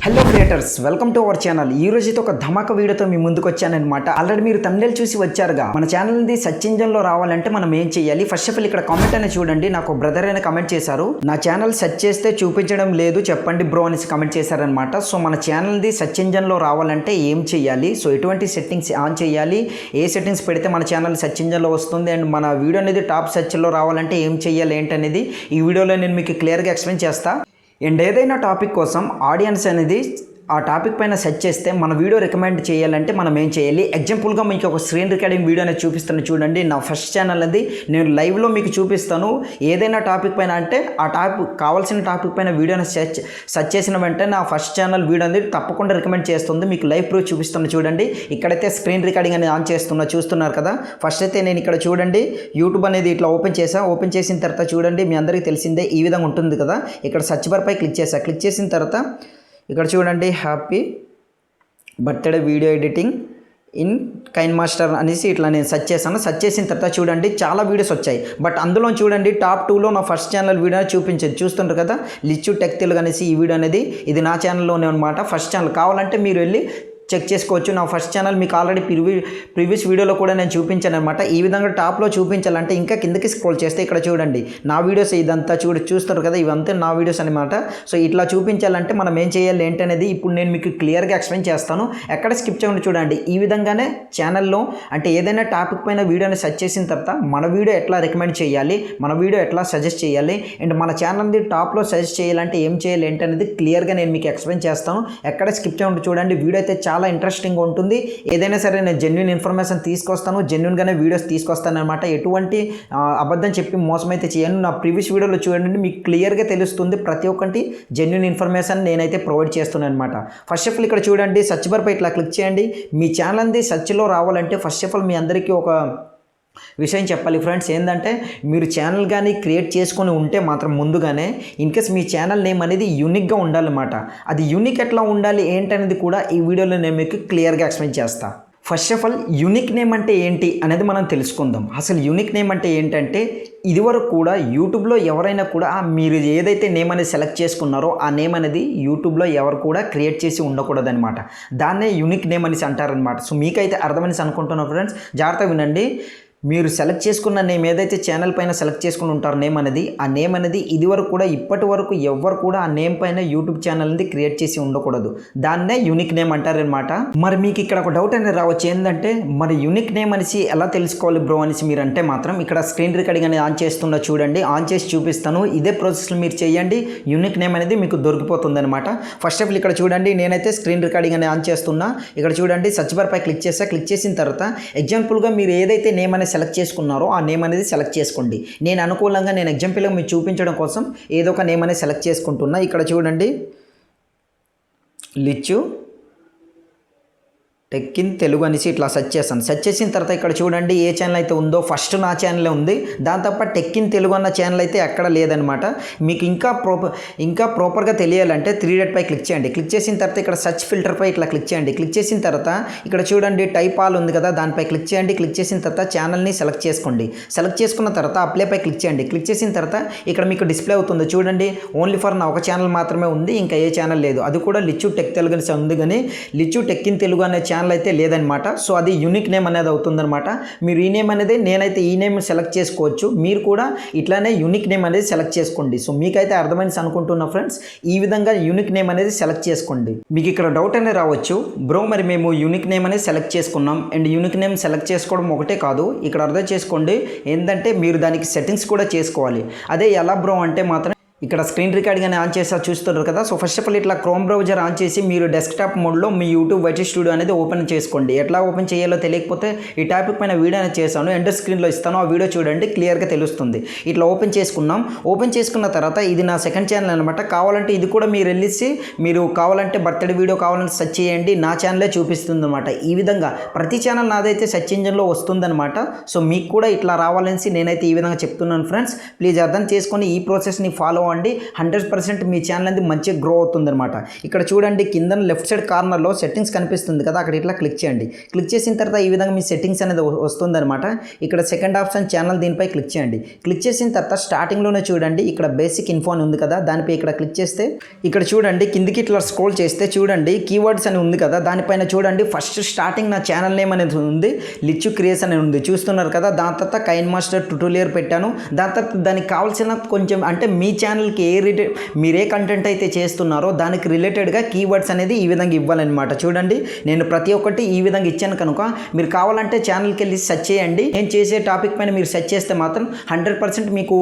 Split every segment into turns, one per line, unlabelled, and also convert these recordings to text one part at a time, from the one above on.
Hello creators, welcome to our channel. ఈ రోజు అయితే ఒక ధమాక వీడియోతో మీ ముందుకు వచ్చానన్నమాట. ఆల్రెడీ మీరు thumbnail చూసి వచ్చారుగా. మన ఛానల్ది సెర్చ్ ఇంజిన్ లో రావాలంటే మనం ఏం చేయాలి? ఫస్ట్ ఆఫ్ ఆల్ ఇక్కడ కామెంట్ అనేది చూడండి. నాకు బ్రదర్ అయిన కామెంట్ చేశారు, నా ఛానల్ సెర్చ్ చేస్తే చూపించడం లేదు చెప్పండి బ్రో అనేసి కామెంట్ చేశారనమాట. సో మన ఛానల్ది సెర్చ్ ఇంజిన్ లో రావాలంటే ఏం చేయాలి, సో ఎటువంటి సెట్టింగ్స్ ఆన్ చేయాలి, ఏ సెట్టింగ్స్ పెడితే మన ఛానల్ సెర్చ్ ఇంజిన్ లో వస్తుంది, అండ్ మన వీడియో అనేది టాప్ సెర్చ్ లో రావాలంటే ఏం చేయాలి ఏంటనేది ఈ వీడియోలో నేను మీకు క్లియర్గా ఎక్స్ప్లెయిన్ చేస్తా. అండ్ ఏదైనా టాపిక్ కోసం ఆడియన్స్ అనేది ఆ టాపిక్ పైన సెర్చ్ చేస్తే మన వీడియో రికమెండ్ చేయాలంటే మనం ఏం చేయాలి? ఎగ్జాంపుల్గా మీకు ఒక స్క్రీన్ రికార్డింగ్ వీడియో అనేది చూపిస్తాను చూడండి. నా ఫస్ట్ ఛానల్ అది నేను లైవ్లో మీకు చూపిస్తాను. ఏదైనా టాపిక్ పైన అంటే ఆ టాపిక్ కావాల్సిన టాపిక్ పైన వీడియోని సెర్చ్ చేసిన వెంటనే నా ఫస్ట్ ఛానల్ వీడియో అనేది తప్పకుండా రికమెండ్ చేస్తుంది. మీకు లైవ్ ప్రూఫ్ చూపిస్తాను చూడండి. ఇక్కడైతే స్క్రీన్ రికార్డింగ్ అనేది ఆన్ చూస్తున్నారు కదా. ఫస్ట్ అయితే నేను ఇక్కడ చూడండి యూట్యూబ్ అనేది ఇట్లా ఓపెన్ చేసిన తర్వాత చూడండి, మీ అందరికీ తెలిసిందే ఈ విధంగా ఉంటుంది కదా. ఇక్కడ సర్చ్ బార్ పై క్లిక్ చేసిన తర్వాత ఇక్కడ చూడండి happy birthday video editing in KineMaster అనేసి ఇట్లా నేను సెర్చ్ చేసిన తర్వాత చూడండి చాలా వీడియోస్ వచ్చాయి. బట్ అందులో చూడండి టాప్ 2లో నా ఫస్ట్ ఛానల్ వీడియో చూస్తుంటారు కదా, లిచ్చు టెక్ తెలుగు అనేసి ఈ వీడియో అనేది ఇది నా ఛానల్లోనే అనమాట. ఫస్ట్ ఛానల్ కావాలంటే మీరు వెళ్ళి చెక్ చేసుకోవచ్చు. నా ఫస్ట్ ఛానల్ మీకు ఆల్రెడీ ప్రీవియస్ వీడియోలో కూడా నేను చూపించాను అనమాట. ఈ విధంగా టాప్లో చూపించాలంటే ఇంకా కిందకి స్క్రోల్ చేస్తే ఇక్కడ చూడండి నా వీడియోస్ ఇదంతా చూస్తారు కదా, ఇవంతా నా వీడియోస్ అనమాట. సో ఇట్లా చూపించాలంటే మనం ఏం చేయాలి ఏంటనేది ఇప్పుడు నేను మీకు క్లియర్గా ఎక్స్ప్లెయిన్ చేస్తాను. ఎక్కడ స్కిప్ చేయకుండా చూడండి. ఈ విధంగానే ఛానల్లో అంటే ఏదైనా టాపిక్ పైన వీడియోని సెర్చ్ చేసిన తర్వాత మన వీడియో ఎట్లా రికమెండ్ చేయాలి, మన వీడియో ఎట్లా సజెస్ట్ చేయాలి, అండ్ మన ఛానల్ని టాప్లో సజెస్ట్ చేయాలంటే ఏం చేయాలి ఏంటనేది క్లియర్గా నేను మీకు ఎక్స్ప్లెయిన్ చేస్తాను. ఎక్కడ స్కిప్ చేయకుండా చూడండి. వీడియో అయితే చాలా ఇంట్రెస్టింగ్గా ఉంటుంది. ఏదైనా సరే నేను జెన్యూన్ ఇన్ఫర్మేషన్ తీసుకొస్తాను, జెన్యూన్గానే వీడియోస్ తీసుకొస్తాను అనమాట. ఎటువంటి అబద్ధం చెప్పి మోసం అయితే చేయను. నా ప్రీవియస్ వీడియోలో చూడండి మీకు క్లియర్గా తెలుస్తుంది. ప్రతి ఒక్కటి జెన్యూన్ ఇన్ఫర్మేషన్ నేనైతే ప్రొవైడ్ చేస్తున్నాను అనమాట. ఫస్ట్ ఆఫ్ ఆల్ ఇక్కడ చూడండి సర్చ్ బార్ పై ఇట్లా క్లిక్ చేయండి. మీ ఛానల్ది సెర్చ్లో రావాలంటే ఫస్ట్ ఆఫ్ ఆల్ మీ అందరికీ ఒక విషయం చెప్పాలి ఫ్రెండ్స్. ఏంటంటే మీరు ఛానల్ కానీ క్రియేట్ చేసుకొని ఉంటే మాత్రం ముందుగానే ఇన్కేస్ మీ ఛానల్ నేమ్ అనేది యూనిక్గా ఉండాలన్నమాట. అది యూనిక్ ఎట్లా ఉండాలి ఏంటనేది కూడా ఈ వీడియోలో నేను మీకు క్లియర్గా ఎక్స్ప్లెయిన్ చేస్తాను. First of all unique name అంటే ఏంటి అనేది మనం తెలుసుకుందాం. అసలు యూనిక్ నేమ్ అంటే ఏంటంటే ఇదివరకు కూడా యూట్యూబ్లో ఎవరైనా కూడా మీరు ఏదైతే నేమ్ అనేది సెలెక్ట్ చేసుకున్నారో ఆ నేమ్ అనేది యూట్యూబ్లో ఎవరు కూడా క్రియేట్ చేసి ఉండకూడదనమాట. దాన్నే యూనిక్ నేమ్ అనేసి అంటారనమాట. సో మీకైతే అర్థమనేసి అనుకుంటున్నాను ఫ్రెండ్స్, జాగ్రత్తగా వినండి. మీరు సెలెక్ట్ చేసుకున్న నేమ్ ఏదైతే ఛానల్ పైన సెలెక్ట్ చేసుకుని ఉంటారో నేమ్ అనేది, ఆ నేమ్ అనేది ఇదివరకు కూడా ఇప్పటి వరకు ఎవ్వరు కూడా ఆ నేమ్ పైన యూట్యూబ్ ఛానల్ని క్రియేట్ చేసి ఉండకూడదు. దాన్నే యూనిక్ నేమ్ అంటారనమాట. మరి మీకు ఇక్కడ ఒక డౌట్ అనేది రావచ్చు, ఏంటంటే మరి యూనిక్ నేమ్ అనేసి ఎలా తెలుసుకోవాలి బ్రో అనేసి మీరు అంటే మాత్రం ఇక్కడ స్క్రీన్ రికార్డింగ్ అనేది ఆన్ చేస్తున్నా చూడండి. ఆన్ చేసి చూపిస్తాను. ఇదే ప్రాసెస్లో మీరు చేయండి, యూనిక్ నేమ్ అనేది మీకు దొరికిపోతుంది అనమాట. ఫస్ట్ ఆఫ్ ఆల్ ఇక్కడ చూడండి నేనైతే స్క్రీన్ రికార్డింగ్ అనేది ఆన్ చేస్తున్నా. ఇక్కడ చూడండి సర్చ్ బార్ పై క్లిక్ చేసిన తర్వాత ఎగ్జాంపుల్గా మీరు ఏదైతే నేమ్ అనేది సెలెక్ట్ చేసుకున్నారో ఆ నేమ్ అనేది సెలెక్ట్ చేసుకోండి. నేను అనుకూలంగా నేను ఎగ్జాంపుల్గా మీకు చూపించడం కోసం ఏదో ఒక నేమ్ అనేది సెలెక్ట్ చేసుకుంటున్నా. ఇక్కడ చూడండి లిచ్చు టెక్ ఇన్ తెలుగు అనేసి ఇట్లా సెర్చ్ చేసిన తర్వాత ఇక్కడ చూడండి ఏ ఛానల్ అయితే ఉందో ఫస్ట్ నా ఛానలే ఉంది. దాని తప్ప టెక్ ఇన్ తెలుగు అన్న ఛానల్ అయితే ఎక్కడ లేదనమాట. మీకు ఇంకా ప్రాపర్గా తెలియాలంటే 3 డాట్ పై క్లిక్ చేయండి. క్లిక్ చేసిన తర్వాత ఇక్కడ సెర్చ్ ఫిల్టర్ పై ఇట్లా క్లిక్ చేయండి. క్లిక్ చేసిన తర్వాత ఇక్కడ చూడండి టైప్ ఆల్ ఉంది కదా, దానిపై క్లిక్ చేయండి. క్లిక్ చేసిన తర్వాత ఛానల్ని సెలెక్ట్ చేసుకోండి. సెలెక్ట్ చేసుకున్న తర్వాత అప్లై పై క్లిక్ చేయండి. క్లిక్ చేసిన తర్వాత ఇక్కడ మీకు డిస్ప్లే అవుతుంది చూడండి. ఓన్లీ ఫర్ నా ఒక ఛానల్ మాత్రమే ఉంది, ఇంకా ఏ ఛానల్ లేదు. అది కూడా లిచ్చు టెక్ తెలుగు అనేసి ఉంది, కానీ లిచ్చు టెక్ ఇన్ తెలుగు అనే ఛానల్ అయితే లేదనమాట. సో అది యూనిక్ నేమ్ అనేది అవుతుందన్నమాట. మీరు ఈ నేమ్ అనేది నేనైతే ఈ నేమ్ సెలెక్ట్ చేసుకోవచ్చు, మీరు కూడా ఇట్లానే యూనిక్ నేమ్ అనేది సెలెక్ట్ చేసుకోండి. సో మీకైతే అర్థమైంది అనుకుంటున్నా ఫ్రెండ్స్. ఈ విధంగా యూనిక్ నేమ్ అనేది సెలెక్ట్ చేసుకోండి. మీకు ఇక్కడ డౌట్ అనేది రావచ్చు, బ్రో మరి మేము యూనిక్ నేమ్ అనేది సెలెక్ట్ చేసుకున్నాం, అండ్ యూనిక్ నేమ్ సెలెక్ట్ చేసుకోవడం ఒకటే కాదు, ఇక్కడ అర్థం చేసుకోండి ఏంటంటే మీరు దానికి సెట్టింగ్స్ కూడా చేసుకోవాలి. అదే ఎలా బ్రో అంటే మాత్రం ఇక్కడ స్క్రీన్ రికార్డింగ్ అని ఆన్ చేసి చూస్తున్నారు కదా. సో ఫస్ట్ ఆఫ్ ఆల్ ఇట్లా క్రోమ్ బ్రౌజర్ ఆన్ చేసి మీరు డెస్క్టాప్ మోడ్లో మీ యూట్యూబ్ వైటీ స్టూడియో అనేది ఓపెన్ చేసుకోండి. ఎట్లా ఓపెన్ చేయాలో తెలియకపోతే ఈ టాపిక్ పైన వీడియో అనేది చేశాను, ఎంటర్ స్క్రీన్లో ఇస్తాను, ఆ వీడియో చూడండి క్లియర్గా తెలుస్తుంది. ఇట్లా ఓపెన్ చేసుకున్నాం. ఓపెన్ చేసుకున్న తర్వాత ఇది నా సెకండ్ ఛానల్ అనమాట. కావాలంటే ఇది కూడా మీరు వెళ్ళేసి మీరు కావాలంటే బర్త్డే వీడియో కావాలంటే సెర్చ్ చేయండి, నా ఛానలే చూపిస్తుంది అనమాట. ఈ విధంగా ప్రతి ఛానల్ నాదైతే సెర్చ్ ఇంజిన్లో వస్తుందన్నమాట. సో మీకు కూడా ఇట్లా రావాలనేసి నేనైతే ఈ విధంగా చెప్తున్నాను ఫ్రెండ్స్. ప్లీజ్ అర్థం చేసుకొని ఈ ప్రాసెస్ని ఫాలో చేస్తున్నామండి 100% మీ ఛానల్ అనేది మంచిగా గ్రో అవుతుందన్నమాట. ఇక్కడ చూడండి కింద లెఫ్ట్ సైడ్ కార్నర్లో సెట్టింగ్స్ కనిపిస్తుంది కదా, అక్కడ ఇట్లా క్లిక్ చేయండి. క్లిక్ చేసిన తర్వాత ఈ విధంగా మీ సెట్టింగ్స్ అనేది వస్తుందన్నమాట. ఇక్కడ సెకండ్ ఆప్షన్ ఛానల్, దీనిపై క్లిక్ చేయండి. క్లిక్ చేసిన తర్వాత స్టార్టింగ్లోనే చూడండి ఇక్కడ బేసిక్ ఇన్ఫో అని ఉంది కదా, దానిపై ఇక్కడ క్లిక్ చేస్తే ఇక్కడ చూడండి కిందికి ఇట్లా స్క్రోల్ చేస్తే చూడండి కీవర్డ్స్ అని ఉంది కదా, దానిపైన చూడండి ఫస్ట్ స్టార్టింగ్ నా ఛానల్ నేమ్ అనేది ఉంది, లిచ్చు క్రియేషన్ అని ఉంది చూస్తున్నారు కదా. దాని తర్వాత కైన్ మాస్టర్ ట్యుటోరియల్ పెట్టాను. దాని తర్వాత దానికి కావాల్సిన కొంచెం అంటే మీ ఛానల్కి మీరు ఏ కంటెంట్ అయితే చేస్తున్నారో దానికి రిలేటెడ్గా కీవర్డ్స్ అనేది ఈ విధంగా ఇవ్వాలన్నమాట. చూడండి నేను ప్రతి ఒక్కటి ఈ విధంగా ఇచ్చాను కనుక మీరు కావాలంటే ఛానల్కి వెళ్ళి సెర్చ్ చేయండి. నేను చేసే టాపిక్ పైన మీరు సెర్చ్ చేస్తే మాత్రం 100% మీకు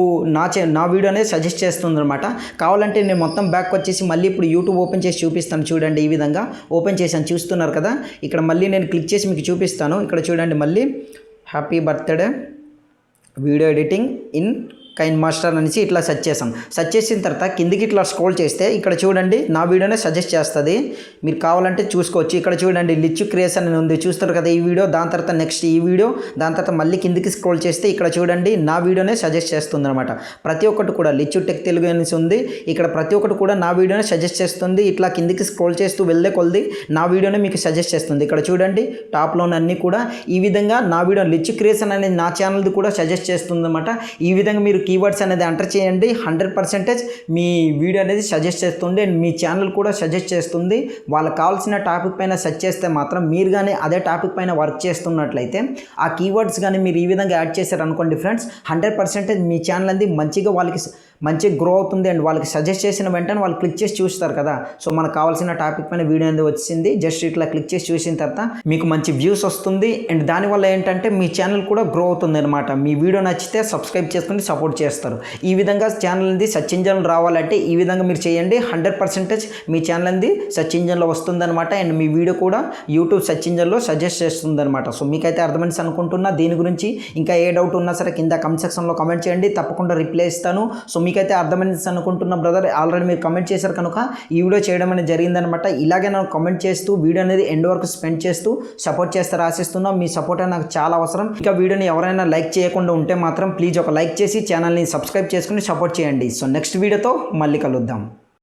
నా వీడియో అనేది సజెస్ట్ చేస్తుంది అనమాట. కావాలంటే నేను మొత్తం బ్యాక్ వచ్చేసి మళ్ళీ ఇప్పుడు యూట్యూబ్ ఓపెన్ చేసి చూపిస్తాను. చూడండి ఈ విధంగా ఓపెన్ చేశాను చూస్తున్నారు కదా. ఇక్కడ మళ్ళీ నేను క్లిక్ చేసి మీకు చూపిస్తాను. ఇక్కడ చూడండి మళ్ళీ happy birthday video editing in KineMaster అనేసి ఇట్లా సెర్చ్ చేసాం. సెర్చ్ చేసిన తర్వాత కిందికి ఇట్లా స్క్రోల్ చేస్తే ఇక్కడ చూడండి నా వీడియోనే సజెస్ట్ చేస్తుంది. మీరు కావాలంటే చూసుకోవచ్చు. ఇక్కడ చూడండి లిచ్చు క్రియేషన్ అని ఉంది చూస్తారు కదా ఈ వీడియో, దాని తర్వాత నెక్స్ట్ ఈ వీడియో, దాని తర్వాత మళ్ళీ కిందికి స్క్రోల్ చేస్తే ఇక్కడ చూడండి నా వీడియోనే సజెస్ట్ చేస్తుంది అనమాట. ప్రతి ఒక్కటి కూడా లిచ్చు టెక్ తెలుగు అనేసి ఉంది, ఇక్కడ ప్రతి ఒక్కటి కూడా నా వీడియోనే సజెస్ట్ చేస్తుంది. ఇట్లా కిందికి స్క్రోల్ చేస్తూ వెళ్ళే కొలది నా వీడియోనే మీకు సజెస్ట్ చేస్తుంది. ఇక్కడ చూడండి టాప్లోని అన్నీ కూడా ఈ విధంగా నా వీడియో లిచ్చు క్రియేషన్ అనేది నా ఛానల్ది కూడా సజెస్ట్ చేస్తుంది అనమాట. ఈ విధంగా మీరు కీవర్డ్స్ అనేది ఎంటర్ చేయండి, 100% మీ వీడియో అనేది సజెస్ట్ చేస్తుంది అండ్ మీ ఛానల్ కూడా సజెస్ట్ చేస్తుంది. వాళ్ళకి కావాల్సిన టాపిక్ పైన సెర్చ్ చేస్తే మాత్రం మీరు కానీ అదే టాపిక్ పైన వర్క్ చేస్తున్నట్లయితే ఆ కీవర్డ్స్ కానీ మీరు ఈ విధంగా యాడ్ చేశారనుకోండి ఫ్రెండ్స్, 100% మీ ఛానల్ అనేది మంచిగా వాళ్ళకి మంచిగా గ్రో అవుతుంది అండ్ వాళ్ళకి సజెస్ట్ చేసిన వెంటనే వాళ్ళు క్లిక్ చేసి చూస్తారు కదా. సో మనకు కావాల్సిన టాపిక్ పైన వీడియో అనేది వచ్చింది, జస్ట్ ఇట్లా క్లిక్ చేసి చూసిన తర్వాత మీకు మంచి వ్యూస్ వస్తుంది అండ్ దానివల్ల ఏంటంటే మీ ఛానల్ కూడా గ్రో అవుతుంది అనమాట. మీ వీడియో నచ్చితే సబ్స్క్రైబ్ చేసుకుని సపోర్ట్ చేస్తారు. ఈ విధంగా ఛానల్ అనేది సెర్చ్ ఇంజన్ రావాలంటే ఈ విధంగా మీరు చేయండి, 100% మీ ఛానల్ అనేది సెర్చ్ ఇంజన్లో వస్తుందన్నమాట అండ్ మీ వీడియో కూడా యూట్యూబ్ సెర్చ్ ఇంజన్లో సజెస్ట్ చేస్తుంది అనమాట. సో మీకైతే అర్థమైంది అనుకుంటున్నా. దీని గురించి ఇంకా ఏ డౌట్ ఉన్నా సరే కింద కమెంట్ సెక్షన్లో కమెంట్ చేయండి, తప్పకుండా రిప్లై ఇస్తాను. సో మీకైతే అర్థమైంది అనుకుంటున్నా బ్రదర్, ఆల్రెడీ మీరు కమెంట్ చేశారు కనుక ఈ వీడియో చేయడం అనేది జరిగిందనమాట. ఇలాగే నాకు కమెంట్ చేస్తూ వీడియో అనేది ఎండ్ వరకు స్పెండ్ చేస్తూ సపోర్ట్ చేస్తారు ఆశిస్తున్నాం. మీ సపోర్ట్ నాకు చాలా అవసరం. ఇంకా వీడియోని ఎవరైనా లైక్ చేయకుండా ఉంటే మాత్రం ప్లీజ్ ఒక లైక్ చేసి ఛానల్ని సబ్స్క్రైబ్ చేసుకుని సపోర్ట్ చేయండి. సో నెక్స్ట్ వీడియోతో మళ్ళీ కలుద్దాం.